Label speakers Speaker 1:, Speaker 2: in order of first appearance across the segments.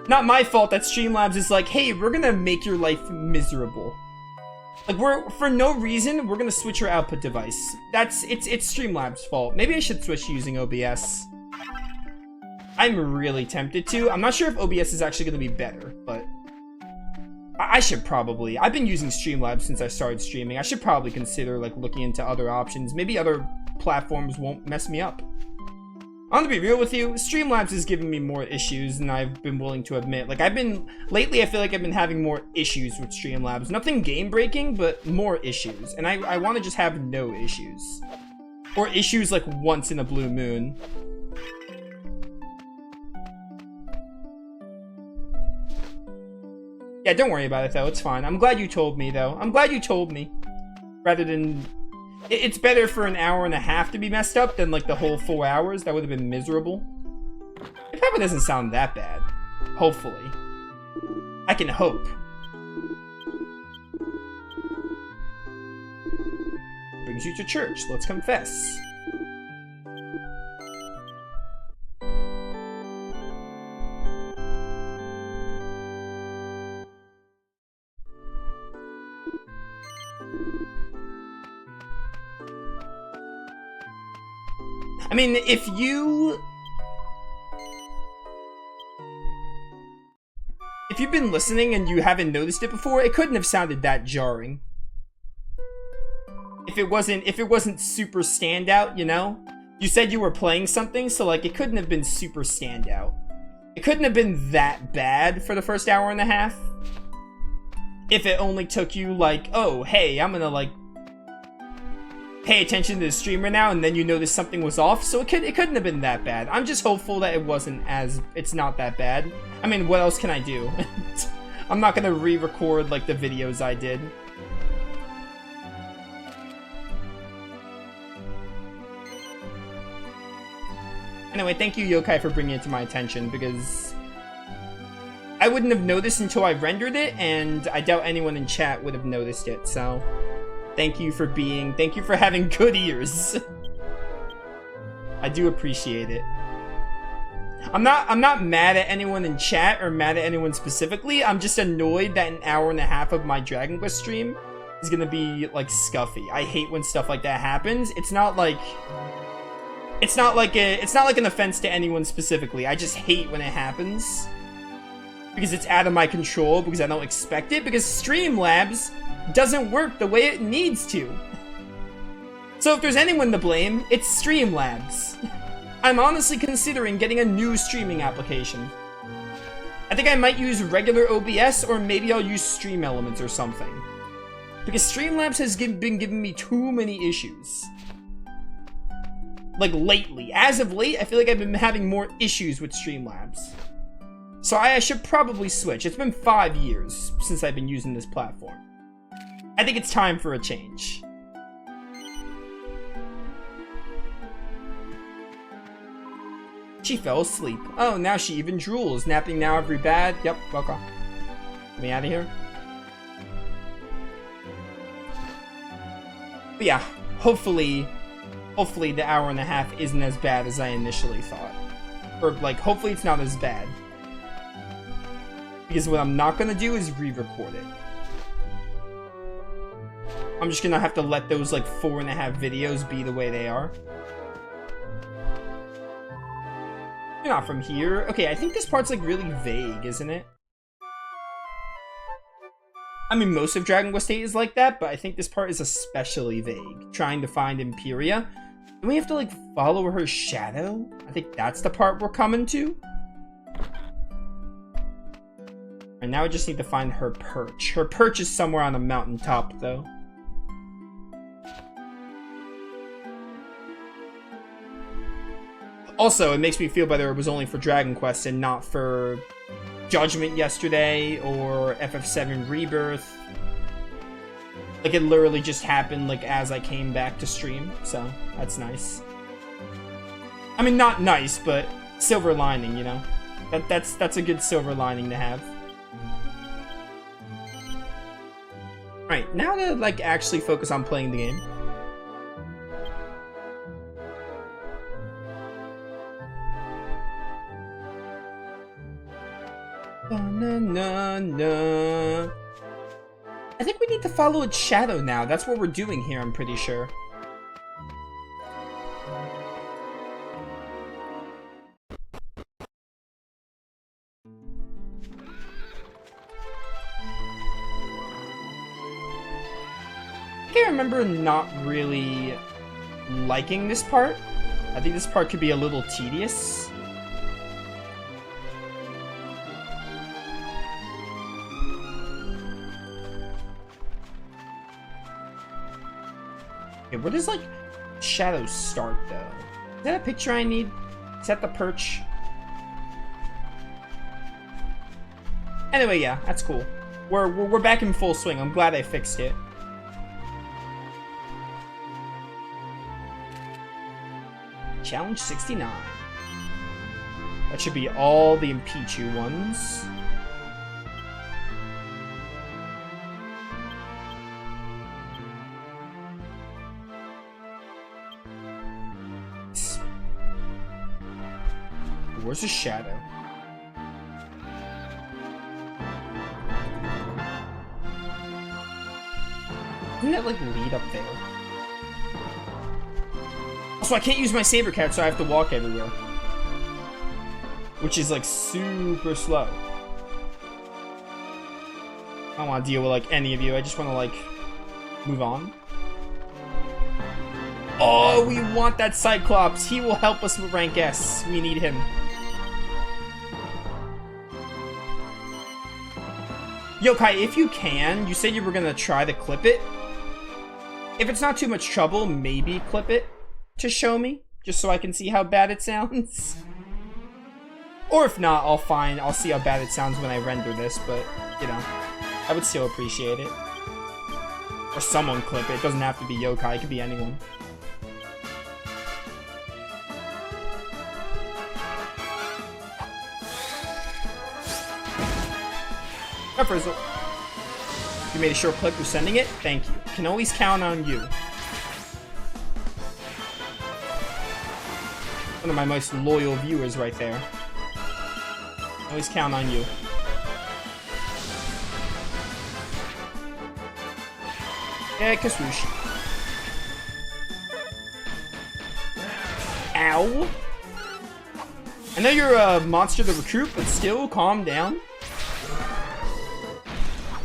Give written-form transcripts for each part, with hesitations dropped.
Speaker 1: not my fault that Streamlabs is like, hey, we're gonna make your life miserable. Like, for no reason, we're gonna switch your output device. It's Streamlabs' fault. Maybe I should switch to using OBS. I'm really tempted to. I'm not sure if OBS is actually gonna be better, but I should probably. I've been using Streamlabs since I started streaming. I should probably consider, like, looking into other options. Maybe other platforms won't mess me up. I'm gonna be real with you, Streamlabs is giving me more issues than I've been willing to admit. Like, lately I feel like I've been having more issues with Streamlabs. Nothing game-breaking, but more issues. And I want to just have no issues. Or issues, like, once in a blue moon. Yeah, don't worry about it, though. It's fine. I'm glad you told me, though. I'm glad you told me. Rather than... It's better for an hour and a half to be messed up than, like, the whole 4 hours. That would have been miserable. It probably doesn't sound that bad. Hopefully. I can hope. Brings you to church. Let's confess. I mean, if you've been listening and you haven't noticed it before, it couldn't have sounded that jarring. If it wasn't super standout, you know? You said you were playing something, so like it couldn't have been super standout. It couldn't have been that bad for the first hour and a half. If it only took you like, oh, hey, I'm gonna like pay attention to the streamer now, and then you notice something was off, so it couldn't have been that bad. I'm just hopeful that it's not that bad. I mean, what else can I do? I'm not gonna re-record, like, the videos I did. Anyway, thank you, Yokai, for bringing it to my attention, because I wouldn't have noticed until I rendered it, and I doubt anyone in chat would have noticed it, so... Thank you for having good ears. I do appreciate it. I'm not mad at anyone in chat or mad at anyone specifically. I'm just annoyed that an hour and a half of my Dragon Quest stream is gonna be like scuffy. I hate when stuff like that happens. It's not like an offense to anyone specifically. I just hate when it happens because it's out of my control, because I don't expect it, because Streamlabs doesn't work the way it needs to. So if there's anyone to blame, it's Streamlabs. I'm honestly considering getting a new streaming application. I think I might use regular OBS, or maybe I'll use Stream Elements or something. Because Streamlabs has been giving me too many issues. Like, lately. As of late, I feel like I've been having more issues with Streamlabs. So I should probably switch. It's been 5 years since I've been using this platform. I think it's time for a change. She fell asleep. Oh, now she even drools. Napping now every bad. Yep, welcome. Get me out of here. But yeah, hopefully the hour and a half isn't as bad as I initially thought. Or, like, hopefully it's not as bad. Because what I'm not gonna do is re-record it. I'm just gonna have to let those, like, 4.5 videos be the way they are. You're not from here. Okay, I think this part's, like, really vague, isn't it? I mean, most of Dragon Quest VIII is like that, but I think this part is especially vague. Trying to find Empyrea. Do we have to, like, follow her shadow? I think that's the part we're coming to. And now I just need to find her perch. Her perch is somewhere on a mountaintop, though. Also, it makes me feel better it was only for Dragon Quest and not for Judgment yesterday or FF7 Rebirth. Like, it literally just happened, like, as I came back to stream, so that's nice. I mean, not nice, but silver lining, you know? That's a good silver lining to have. Alright, now to, like, actually focus on playing the game. Ba-na-na-na. I think we need to follow its shadow now. That's what we're doing here, I'm pretty sure. I remember not really liking this part. I think this part could be a little tedious. Okay, where does, like, shadows start, though? Is that a picture I need? Is that the perch? Anyway, yeah, that's cool. We're back in full swing. I'm glad I fixed it. Challenge 69. That should be all the Empyrea ones. Where's the shadow? Doesn't that, like, lead up there? Also, I can't use my saber cat, so I have to walk everywhere. Which is, like, super slow. I don't want to deal with, like, any of you. I just want to, like, move on. Oh, we want that Cyclops. He will help us with rank S. We need him. Yokai, if you can, you said you were going to try to clip it. If it's not too much trouble, maybe clip it to show me, just so I can see how bad it sounds. Or if not, I'll see how bad it sounds when I render this, but, you know, I would still appreciate it. Or someone clip it. It doesn't have to be Yokai, it could be anyone. Frizzle. You made a short clip, you're sending it? Thank you. Can always count on you. One of my most loyal viewers right there. Always count on you. Yeah, kaswoosh. Ow. I know you're a monster to recruit, but still, calm down.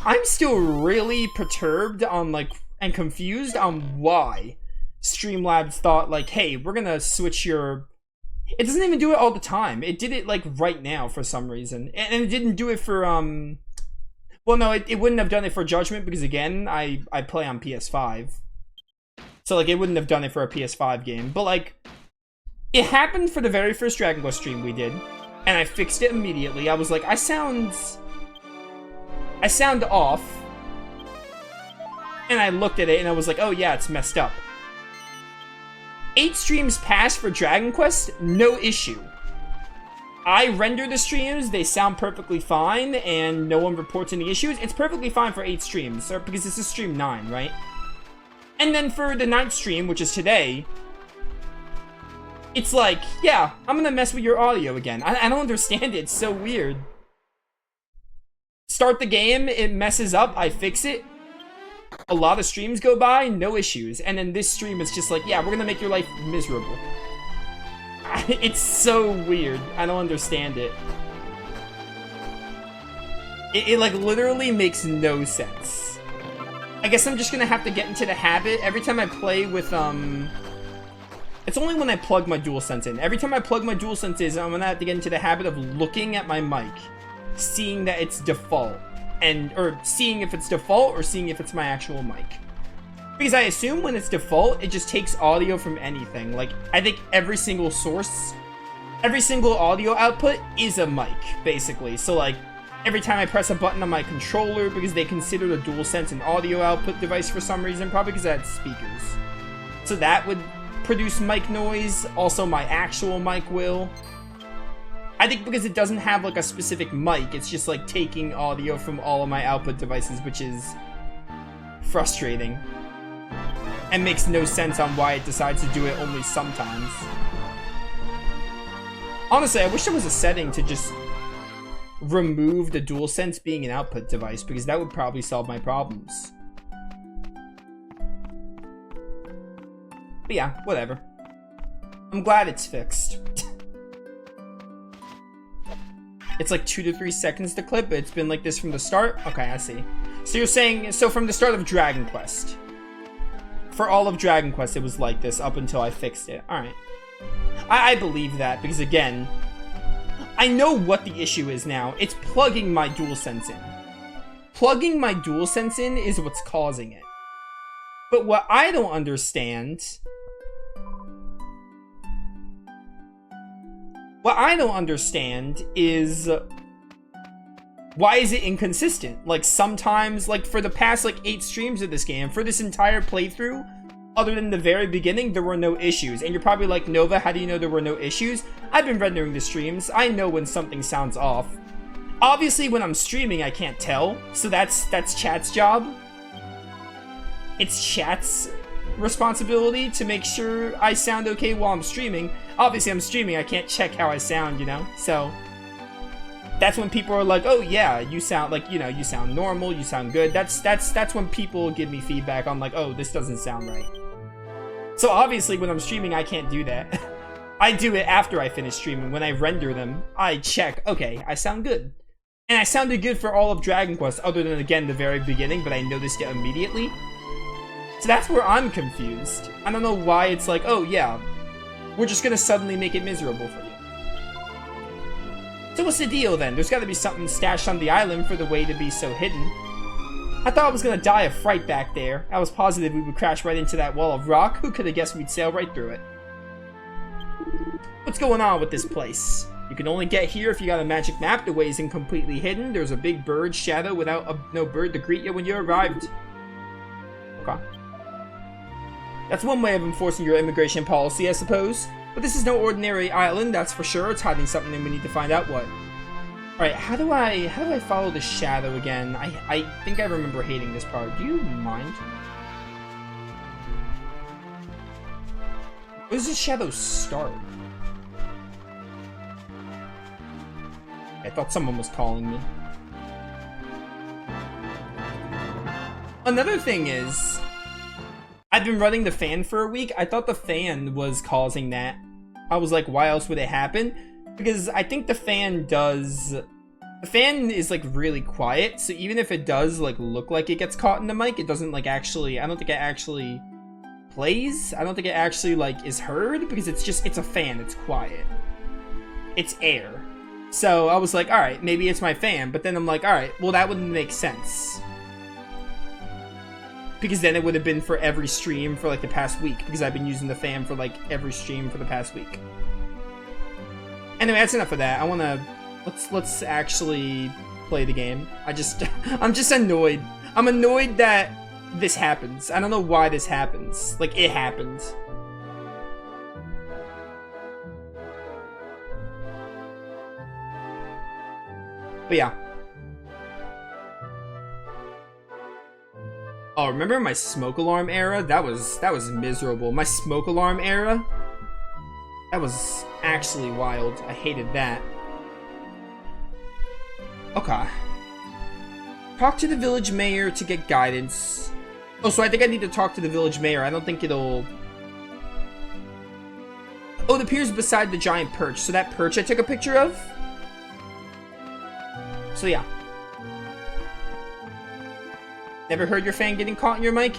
Speaker 1: I'm still really perturbed on, like, and confused on why Streamlabs thought, like, hey, we're gonna switch your... It doesn't even do it all the time. It did it, like, right now for some reason. And it didn't do it for, Well, no, it wouldn't have done it for Judgment because, again, I play on PS5. So, like, it wouldn't have done it for a PS5 game. But, like, it happened for the very first Dragon Quest stream we did. And I fixed it immediately. I was like, I sound off. And I looked at it and I was like, oh yeah, it's messed up. 8 streams passed for Dragon Quest, no issue. I render the streams, they sound perfectly fine, and no one reports any issues. It's perfectly fine for 8 streams, because this is stream 9, right? And then for the 9th stream, which is today, it's like, yeah, I'm gonna mess with your audio again. I don't understand it, it's so weird. Start the game, it messes up, I fix it. A lot of streams go by, no issues. And then this stream is just like, yeah, we're gonna make your life miserable. It's so weird. I don't understand it. It like literally makes no sense. I guess I'm just gonna have to get into the habit. Every time I play with it's only when I plug my DualSense in. Every time I plug my DualSense in, I'm gonna have to get into the habit of looking at my mic, seeing that it's default, or seeing if it's default or seeing if it's my actual mic. Because I assume when it's default, it just takes audio from anything. Like, I think every single source, every single audio output is a mic, basically. So, like, every time I press a button on my controller, because they consider the DualSense an audio output device for some reason, probably because it had speakers. So that would produce mic noise. Also, my actual mic will. I think because it doesn't have, like, a specific mic, it's just, like, taking audio from all of my output devices, which is frustrating. And makes no sense on why it decides to do it only sometimes. Honestly, I wish there was a setting to just remove the DualSense being an output device, because that would probably solve my problems. But yeah, whatever. I'm glad it's fixed. It's like 2 to 3 seconds to clip, but it's been like this from the start? Okay, I see. So you're saying, so from the start of Dragon Quest. For all of Dragon Quest, it was like this up until I fixed it. Alright. I believe that, because again, I know what the issue is now. It's plugging my DualSense in. Plugging my DualSense in is what's causing it. But what I don't understand... What I don't understand is... why is it inconsistent? Like, sometimes, like, for the past, like, 8 streams of this game, for this entire playthrough, other than the very beginning, there were no issues. And you're probably like, Nova, how do you know there were no issues? I've been rendering the streams. I know when something sounds off. Obviously, when I'm streaming, I can't tell. So that's chat's job. It's chat's responsibility to make sure I sound okay while I'm streaming. Obviously, I'm streaming. I can't check how I sound, you know? So... that's when people are like, oh yeah, you sound like, you know, you sound normal, you sound good. That's when people give me feedback on like, oh, this doesn't sound right. So obviously when I'm streaming, I can't do that. I do it after I finish streaming. When I render them, I check, okay, I sound good. And I sounded good for all of Dragon Quest, other than, again, the very beginning, but I noticed it immediately. So that's where I'm confused. I don't know why it's like, oh yeah, we're just gonna suddenly make it miserable for you. So what's the deal then? There's gotta be something stashed on the island for the way to be so hidden. I thought I was gonna die of fright back there. I was positive we would crash right into that wall of rock. Who could have guessed we'd sail right through it? What's going on with this place? You can only get here if you got a magic map. The way isn't completely hidden. There's a big bird shadow without no bird to greet you when you arrived. Okay. That's one way of enforcing your immigration policy, I suppose. But this is no ordinary island, that's for sure. It's hiding something and we need to find out what. Alright, how do I follow the shadow again? I think I remember hating this part. Do you mind? Where does the shadow start? I thought someone was calling me. Another thing is, I've been running the fan for a week. I thought the fan was causing that. I was like, why else would it happen? Because I think the fan does... the fan is like really quiet, so even if it does like look like it gets caught in the mic, it doesn't like actually... I don't think it actually plays. I don't think it actually like is heard, because it's just, it's a fan, it's quiet. It's air. So I was like, alright, maybe it's my fan, but then I'm like, alright, well that wouldn't make sense. Because then it would have been for every stream for like the past week, because I've been using the fan for like every stream for the past week. Anyway, that's enough of that. I wanna... Let's actually play the game. I'm just annoyed. I'm annoyed that this happens. I don't know why this happens. Like, it happens. But yeah. Oh, remember my smoke alarm era? That was miserable. My smoke alarm era? That was actually wild. I hated that. Okay. Talk to the village mayor to get guidance. Oh, so I think I need to talk to the village mayor. I don't think it'll... oh, it appears beside the giant perch. So that perch I took a picture of? So yeah. Never heard your fan getting caught in your mic?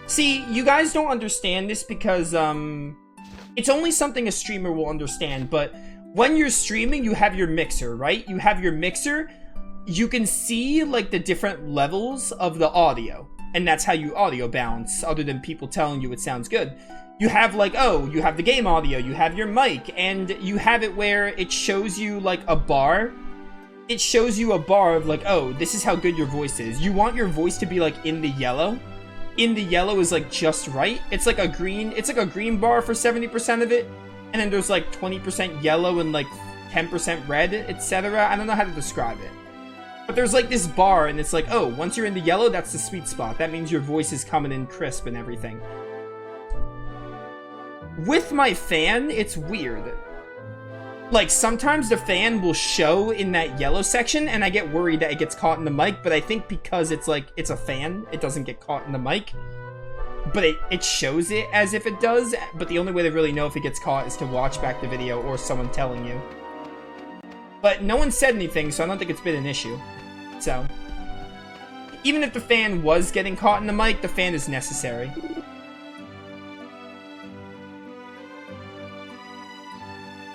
Speaker 1: See, you guys don't understand this because, it's only something a streamer will understand, but when you're streaming, you have your mixer, right? You have your mixer, you can see, like, the different levels of the audio, and that's how you audio balance, other than people telling you it sounds good. You have, like, oh, you have the game audio, you have your mic, and you have it where it shows you, like, a bar. It shows you a bar of like, oh, this is how good your voice is. You want your voice to be like in the yellow. In the yellow is like just right. It's like a green bar for 70% of it. And then there's like 20% yellow and like 10% red, etc. I don't know how to describe it. But there's like this bar and it's like, oh, once you're in the yellow, that's the sweet spot. That means your voice is coming in crisp and everything. With my fan, it's weird. like, sometimes the fan will show in that yellow section, and I get worried that it gets caught in the mic, but I think because it's, like, it's a fan, it doesn't get caught in the mic. But it shows it as if it does, but the only way to really know if it gets caught is to watch back the video or someone telling you. But no one said anything, so I don't think it's been an issue. So, even if the fan was getting caught in the mic, the fan is necessary.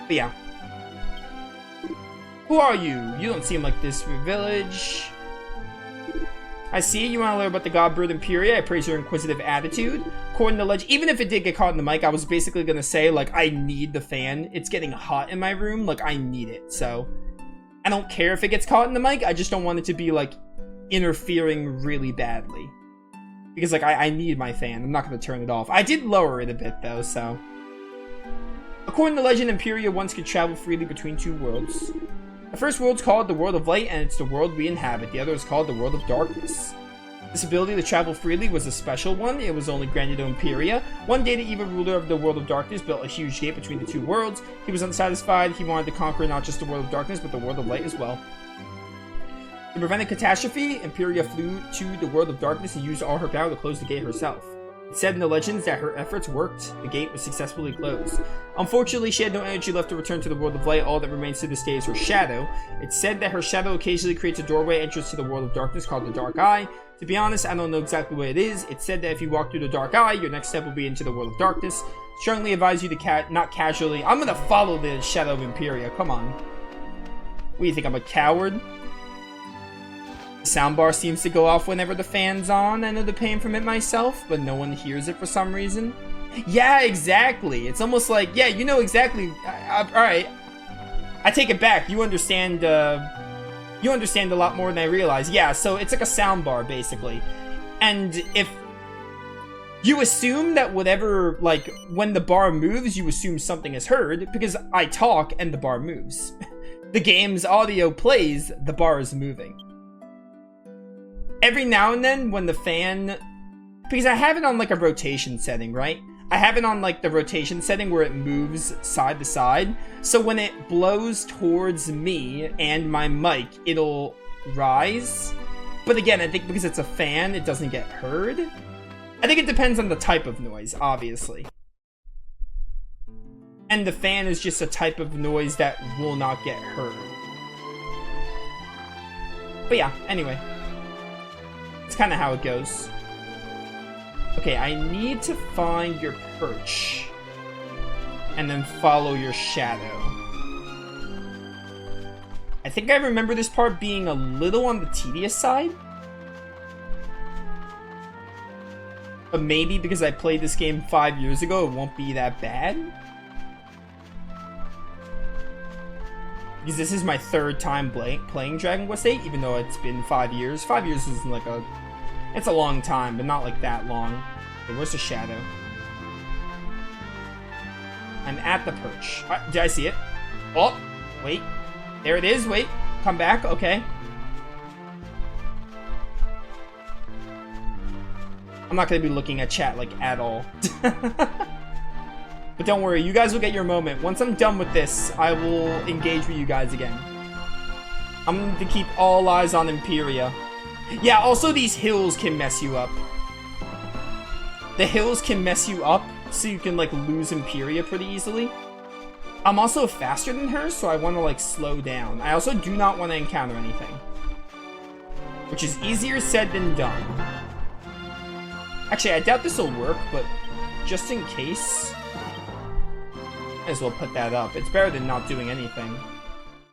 Speaker 1: But yeah. Who are you? You don't seem like this village. I see you want to learn about the god bird Empyrea. I praise your inquisitive attitude. According to legend, even if it did get caught in the mic, I was basically going to say, like, I need the fan. It's getting hot in my room. Like, I need it. So, I don't care if it gets caught in the mic. I just don't want it to be, like, interfering really badly. Because, like, I need my fan. I'm not going to turn it off. I did lower it a bit, though, so. According to legend, Empyrea once could travel freely between two worlds. The first world's called the World of Light, and it's the world we inhabit. The other is called the World of Darkness. This ability to travel freely was a special one. It was only granted to Empyrea. One day, the evil ruler of the World of Darkness built a huge gate between the two worlds. He was unsatisfied. He wanted to conquer not just the World of Darkness, but the World of Light as well. To prevent a catastrophe, Empyrea flew to the World of Darkness and used all her power to close the gate herself. It's said in the legends that her efforts worked. The gate was successfully closed. Unfortunately, she had no energy left to return to the World of Light. All that remains to this day is her shadow. It's said that her shadow occasionally creates a doorway entrance to the World of Darkness called the Dark Eye. To be honest, I don't know exactly what it is. It's said that if you walk through the Dark Eye, your next step will be into the World of Darkness. Strongly advise you to not casually... I'm gonna follow the shadow of Empyrea. Come on. What do you think, I'm a coward? The soundbar seems to go off whenever the fan's on. I know the pain from it myself, but no one hears it for some reason. Yeah, exactly. It's almost like, yeah, you know exactly. Alright. I take it back. You understand a lot more than I realize. Yeah, so it's like a soundbar, basically. And if you assume that whatever, like, when the bar moves, you assume something is heard, because I talk and the bar moves. The game's audio plays, the bar is moving. Every now and then when the fan, because I have it on like a rotation setting, right? I have it on like the rotation setting where it moves side to side. So when it blows towards me and my mic, it'll rise. But again, I think because it's a fan, it doesn't get heard. I think it depends on the type of noise, obviously. And the fan is just a type of noise that will not get heard. But yeah, anyway. It's kind of how it goes. Okay, I need to find your perch. And then follow your shadow. I think I remember this part being a little on the tedious side. But maybe because I played this game 5 years ago, it won't be that bad. Because this is my third time playing Dragon Quest VIII, even though it's been 5 years. 5 years isn't like a... It's a long time, but not like that long. Okay, where's the shadow? I'm at the perch. Did I see it? Oh, wait. There it is. Wait. Come back. Okay. I'm not going to be looking at chat, like, at all. But don't worry, you guys will get your moment. Once I'm done with this, I will engage with you guys again. I'm going to keep all eyes on Empyrea. Yeah, also these hills can mess you up. The hills can mess you up, so you can, like, lose Empyrea pretty easily. I'm also faster than her, so I want to, like, slow down. I also do not want to encounter anything. Which is easier said than done. Actually, I doubt this will work, but just in case... Might as well put that up. It's better than not doing anything.